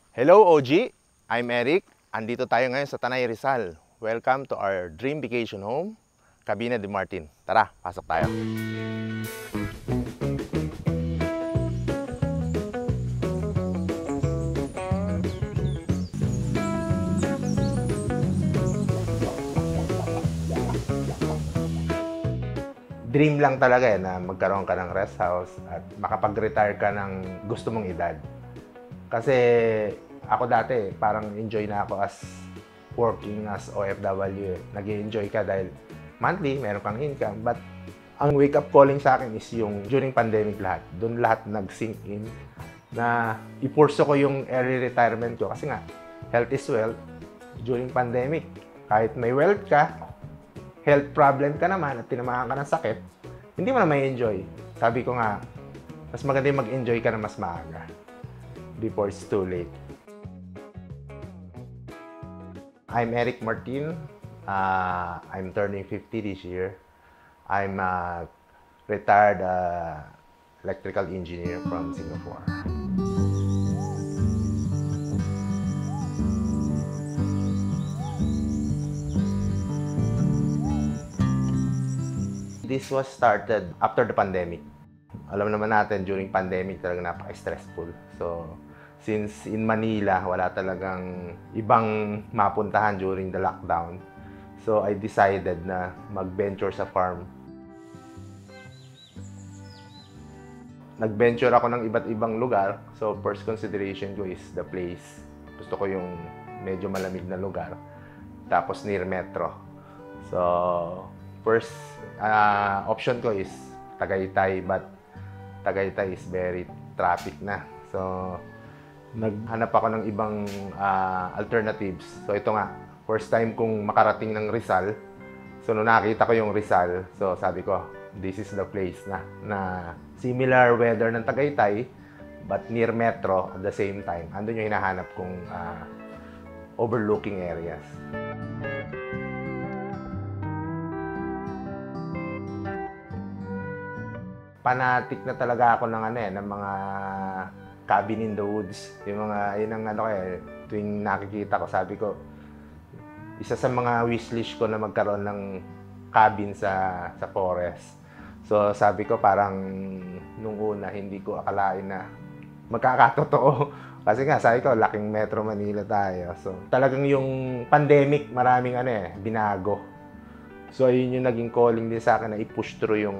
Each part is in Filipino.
Hello OG, I'm Eric. Andito tayo ngayon sa Tanay Rizal. Welcome to our dream vacation home, Cabina de Martin. Tara, pasok tayo. Dream lang talaga na magkaroon ka ng rest house at makapag-retire ka ng gusto mong edad. Kasi ako dati, parang enjoy na ako as working as OFW. Nag-enjoy ka dahil monthly, meron kang income. But ang wake-up calling sa akin is yung during pandemic lahat. Doon lahat nag-sink in na ipurso ko yung early retirement ko. Kasi nga, health is wealth. During pandemic, kahit may wealth ka, health problem ka naman at tinamaan ka ng sakit, hindi mo na may enjoy. Sabi ko nga, mas maganda yung mag-enjoy ka na mas maaga before it's too late. I'm Eric Martin. I'm turning 50 this year. I'm a retired electrical engineer from Singapore. This was started after the pandemic. Alam naman natin, during pandemic talaga napaka-stressful. So, since in Manila, wala talagang ibang mapuntahan during the lockdown. So, I decided na mag-venture sa farm. Nag-venture ako ng iba't ibang lugar. So, first consideration ko is the place. Gusto ko yung medyo malamig na lugar. Tapos near metro. So, first option ko is Tagaytay, but Tagaytay is very traffic na. So, naghanap ako ng ibang alternatives. So, ito nga, first time kong makarating ng Rizal. So, nung nakita ko yung Rizal, so sabi ko, this is the place na similar weather ng Tagaytay, but near metro at the same time. Andun yung hinahanap kong overlooking areas. Fanatic na talaga ako ng mga cabin in the woods. Yung mga, yun ang tuwing nakikita ko, sabi ko, isa sa mga wishlist ko na magkaroon ng cabin sa forest. So, sabi ko parang nung una, hindi ko akalain na magkakatotoo. Kasi nga, sabi ko, laking Metro Manila tayo. So, talagang yung pandemic, maraming binago. So, yun yung naging calling din sa akin na i-push through yung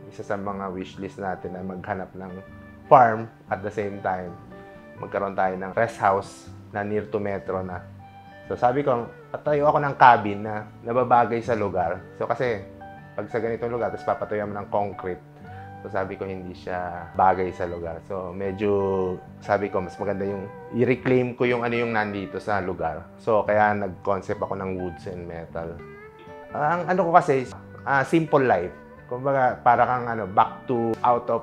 isa sa mga wishlist natin na maghanap ng farm at the same time magkaroon tayo ng rest house na near to metro na. So sabi ko, patayo ako ng cabin na nababagay sa lugar. So kasi pag sa ganitong lugar, tapos papatuyan mo ng concrete. So sabi ko, hindi siya bagay sa lugar. So medyo sabi ko, mas maganda yung i-reclaim ko yung yung nandito sa lugar. So kaya nag-concept ako ng woods and metal. Ang ko kasi, simple life. Kumbaga, para kang back to out of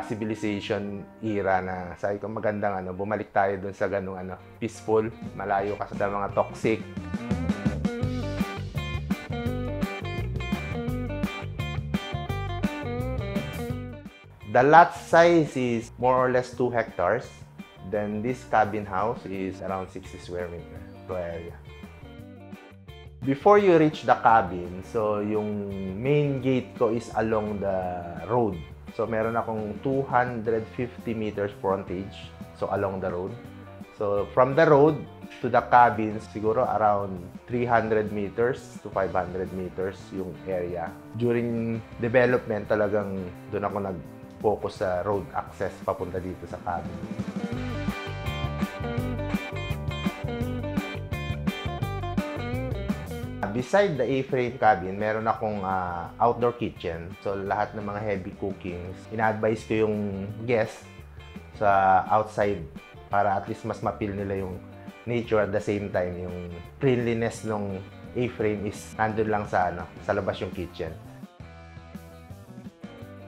civilization era na sabi ko magandang bumalik tayo dun sa ganung peaceful, malayo ka sa mga toxic. The lot size is more or less 2 hectares. Then this cabin house is around 60 square meter per area. Before you reach the cabin, so yung main gate ko is along the road. So meron akong 250 meters frontage, so along the road. So from the road to the cabin, siguro around 300 meters to 500 meters yung area. During development, talagang doon ako nag-focus sa road access papunta dito sa cabin. Beside the A-frame cabin, meron akong outdoor kitchen. So, lahat ng mga heavy cookings, ina-advise ko yung guests sa outside para at least mas ma-feel nila yung nature at the same time. Yung cleanliness ng A-frame is nandun lang sa labas yung kitchen.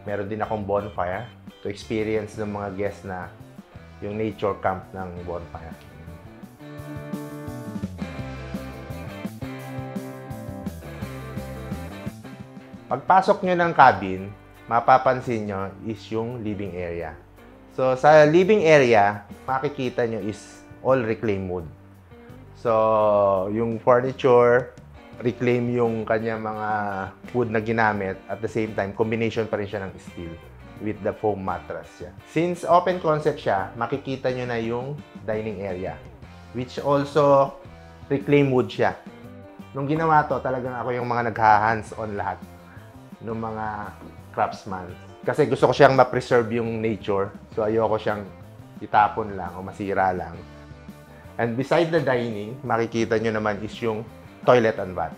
Meron din akong bonfire to experience ng mga guests na yung nature camp ng bonfire. Pagpasok nyo ng cabin, mapapansin nyo is yung living area. So, sa living area, makikita nyo is all reclaim wood. So, yung furniture, reclaim yung kanya mga wood na ginamit. At the same time, combination pa rin siya ng steel with the foam mattress siya. Since open concept siya, makikita nyo na yung dining area, which also reclaim wood siya. Nung ginawa to, talagang ako yung mga nagha-hands-on lahat ng mga craftsman. Kasi gusto ko siyang ma-preserve yung nature. So, ayoko siyang itapon lang o masira lang. And beside the dining, makikita nyo naman is yung toilet and bath.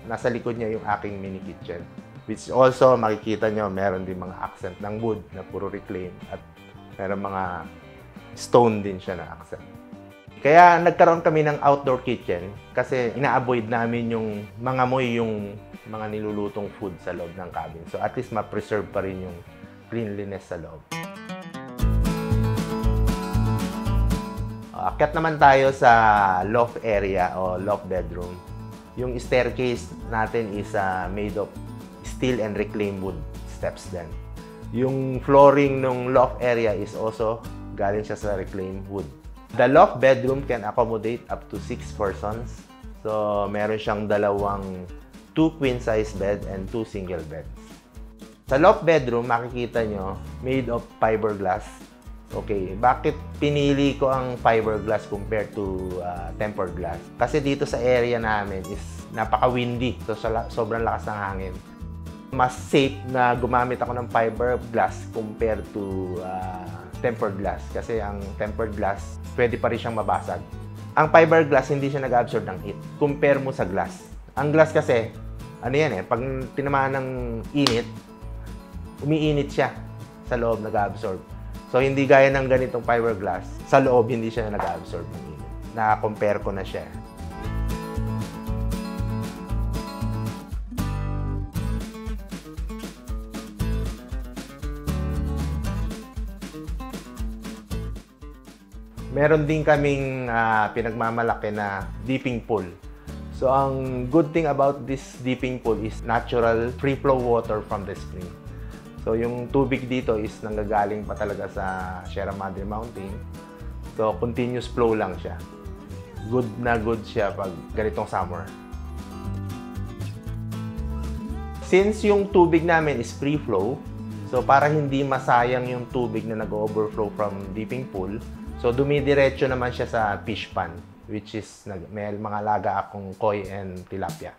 Nasa likod niya yung aking mini kitchen. Which also, makikita nyo, meron din mga accent ng wood na puro reclaim. At meron mga stone din siya na accent. Kaya nagkaroon kami ng outdoor kitchen kasi ina-avoid namin yung mangamoy yung mga nilulutong food sa loob ng cabin. So at least ma-preserve pa rin yung cleanliness sa loob. Akyat naman tayo sa loft area o loft bedroom. Yung staircase natin is made of steel and reclaimed wood steps din. Yung flooring ng loft area is also galing siya sa reclaimed wood. The loft bedroom can accommodate up to 6 persons. So, meron siyang dalawang 2 queen size bed and 2 single beds. Sa loft bedroom, makikita nyo, made of fiberglass. Okay, bakit pinili ko ang fiberglass compared to tempered glass? Kasi dito sa area namin is napaka-windy. So, sobrang lakas ng hangin. Mas safe na gumamit ako ng fiberglass compared to tempered glass. Kasi ang tempered glass, pwede pa rin siyang mabasag. Ang fiberglass, hindi siya nag-absorb ng heat. Compare mo sa glass. Ang glass kasi, ano yan pag tinamaan ng init, umiinit siya sa loob, nag-absorb. So, hindi gaya ng ganitong fiberglass, sa loob, hindi siya nag-absorb ng init. Na-compare ko na siya. Meron din kaming pinagmamalaki na dipping pool. So, ang good thing about this dipping pool is natural free flow water from the spring. So, yung tubig dito is nanggagaling pa talaga sa Sierra Madre Mountain. So, continuous flow lang siya. Good na good siya pag ganitong summer. Since yung tubig namin is free flow, so para hindi masayang yung tubig na nag-overflow from dipping pool, so, dumidiretso naman siya sa fish pond, which is may mga alaga akong koi and tilapia.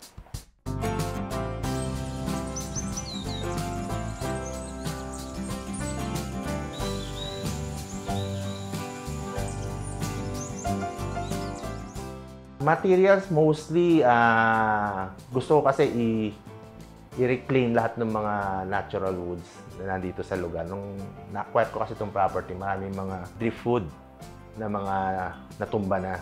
Materials, mostly, gusto ko kasi i-reclaim lahat ng mga natural woods na nandito sa lugar. Nung na-acquire ko kasi itong property, maraming mga driftwood na mga natumba na.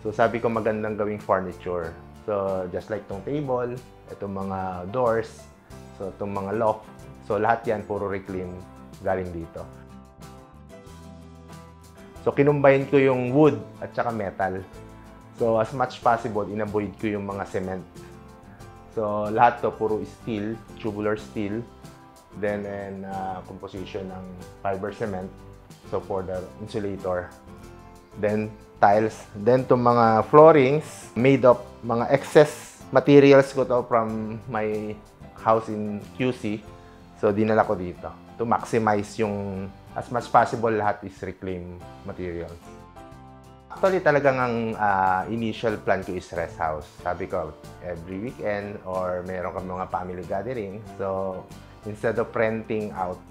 So, sabi ko magandang gawing furniture. So, just like itong table, itong mga doors, so itong mga loft. So, lahat yan puro reclaim galing dito. So, kinumbine ko yung wood at saka metal. So, as much possible, inavoid ko yung mga cement. So, lahat to puro steel, tubular steel. Then, composition ng fiber cement. So, for the insulator. Then, tiles. Then, itong mga floorings, made of mga excess materials ko to from my house in QC. So, dinala ko dito to maximize yung as much possible lahat is reclaim materials. Actually, talagang ang initial plan ko is rest house. Sabi ko, every weekend or meron kami mga family gathering. So, instead of renting out,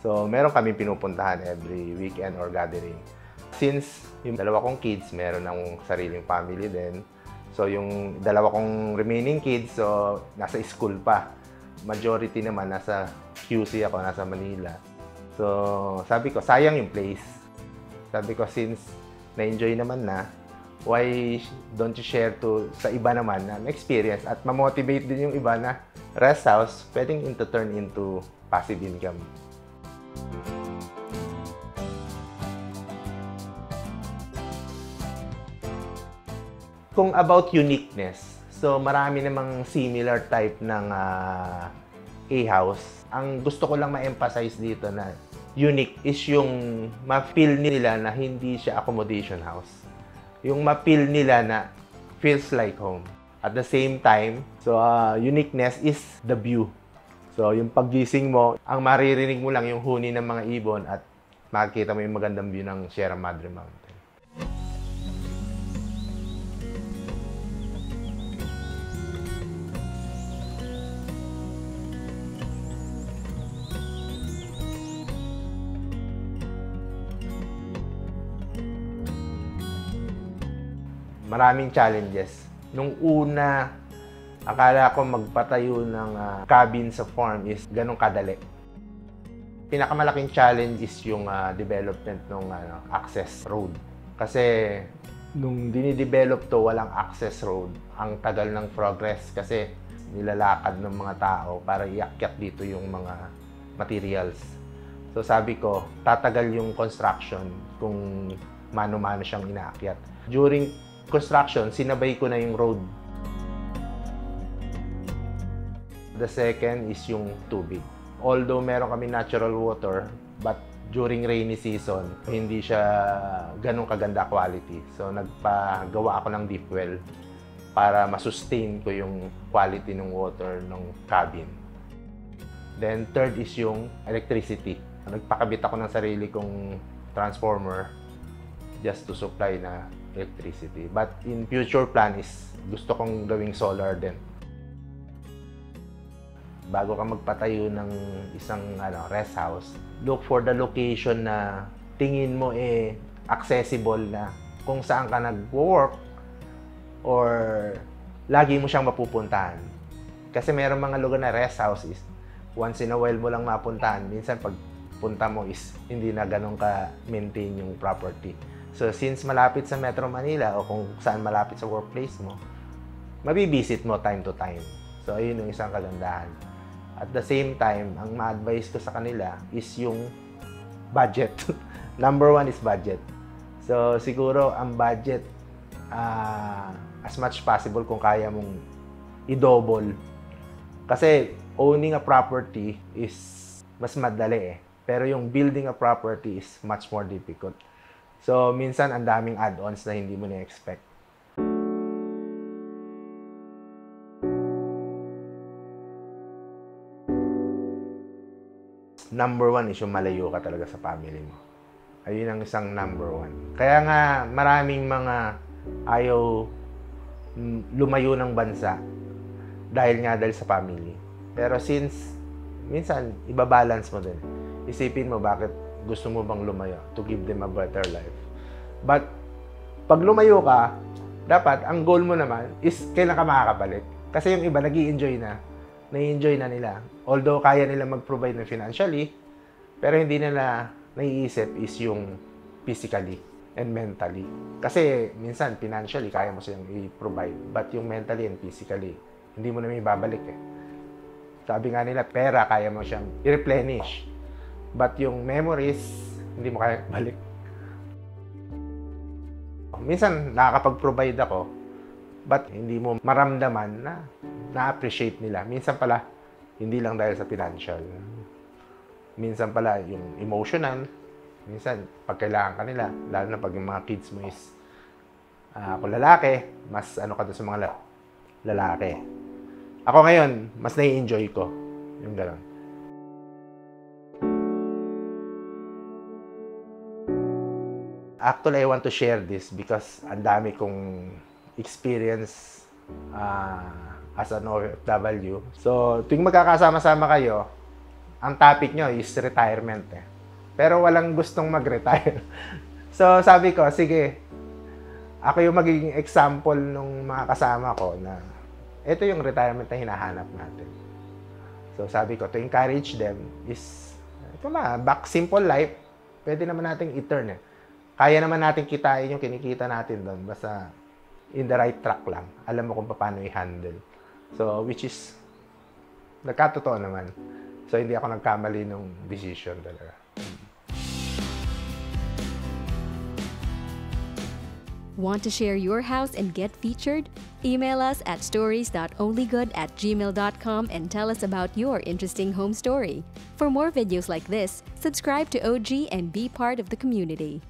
so meron kami pinupuntahan every weekend or gathering. Since yung dalawa kong kids, meron ng sariling family din. So, yung dalawa kong remaining kids, so nasa school pa. Majority naman nasa QC ako, nasa Manila. So, sabi ko, sayang yung place. Sabi ko, since na-enjoy naman na, why don't you share to sa iba naman na experience at ma-motivate din yung iba na rest house pwedeng turn into passive income. Kung about uniqueness, so marami namang similar type ng A-house. Ang gusto ko lang ma-emphasize dito na unique is yung ma-feel nila na hindi siya accommodation house. Yung ma-feel nila na feels like home. At the same time, so uniqueness is the view. So yung paggising mo, ang maririnig mo lang yung huni ng mga ibon at makikita mo yung magandang view ng Sierra Madre Mountain. Maraming challenges. Nung una, akala ko magpatayo ng cabin sa farm is ganun kadali. Pinakamalaking challenge is yung development ng access road. Kasi nung dinidevelop to, walang access road. Ang tagal ng progress kasi nilalakad ng mga tao para iakyat dito yung mga materials. So sabi ko, tatagal yung construction kung mano-mano siyang inaakyat. During construction, sinabay ko na yung road. The second is yung tubig. Although meron kami natural water, but during rainy season, hindi siya ganun kaganda quality. So nagpagawa ako ng deep well para masustain ko yung quality ng water ng cabin. Then third is yung electricity. Nagpakabit ako ng sarili kong transformer just to supply na electricity. But in future plan is gusto kong gawing solar din. Bago ka magpatayo ng isang rest house, look for the location na tingin mo accessible na kung saan ka nag-work or lagi mo siyang mapupuntahan. Kasi mayroong mga lugar na rest house is once in a while mo lang mapuntahan. Minsan pag punta mo is hindi na ganun ka-maintain yung property. So, since malapit sa Metro Manila o kung saan malapit sa workplace mo, mabibisit mo time to time. So, ayun yung isang kagandahan. At the same time, ang ma-advise ko sa kanila is yung budget. Number one is budget. So, siguro ang budget, as much possible kung kaya mong i-double. Kasi owning a property is mas madali Pero yung building a property is much more difficult. So, minsan, ang daming add-ons na hindi mo na-expect. Number one is yung malayo ka talaga sa family mo. Ayun ang isang number one. Kaya nga, maraming mga ayaw lumayo ng bansa dahil sa family. Pero since, minsan, ibabalance mo din. Isipin mo bakit gusto mo bang lumayo to give them a better life. But, pag lumayo ka, dapat, ang goal mo naman is kailan ka makakabalik. Kasi yung iba, nag-i-enjoy na. Na-enjoy na nila. Although, kaya nila mag-provide na financially, pero hindi nila naiisip is yung physically and mentally. Kasi, minsan, financially, kaya mo silang i-provide. But yung mentally and physically, hindi mo na may babalik Sabi nga nila, pera, kaya mo siyang i-replenish. But yung memories, hindi mo kaya balik. Minsan, nakakapag-provide ako, but hindi mo maramdaman na na-appreciate nila. Minsan pala, hindi lang dahil sa financial. Minsan pala, yung emotional. Minsan, pag kailangan ka nila, lalo na pag yung mga kids mo is, kung lalaki, mas ka doon sa mga lalaki. Ako ngayon, mas nai-enjoy ko. Yung gano'n. Actually, I want to share this because ang dami kong experience as an OFW. So, tuwing magkakasama-sama kayo, ang topic nyo is retirement Pero walang gustong mag-retire. So, sabi ko, sige, ako yung magiging example nung mga kasama ko na ito yung retirement na hinahanap natin. So, sabi ko, to encourage them is, ito back simple life, pwede naman nating i-turn Kaya naman natin kitain yung kinikita natin doon. Basta in the right track lang. Alam mo kung paano i-handle. So, which is, nagkatotoo naman. So, hindi ako nagkamali ng decision talaga. Want to share your house and get featured? Email us at stories.onlygood@gmail.com and tell us about your interesting home story. For more videos like this, subscribe to OG and be part of the community.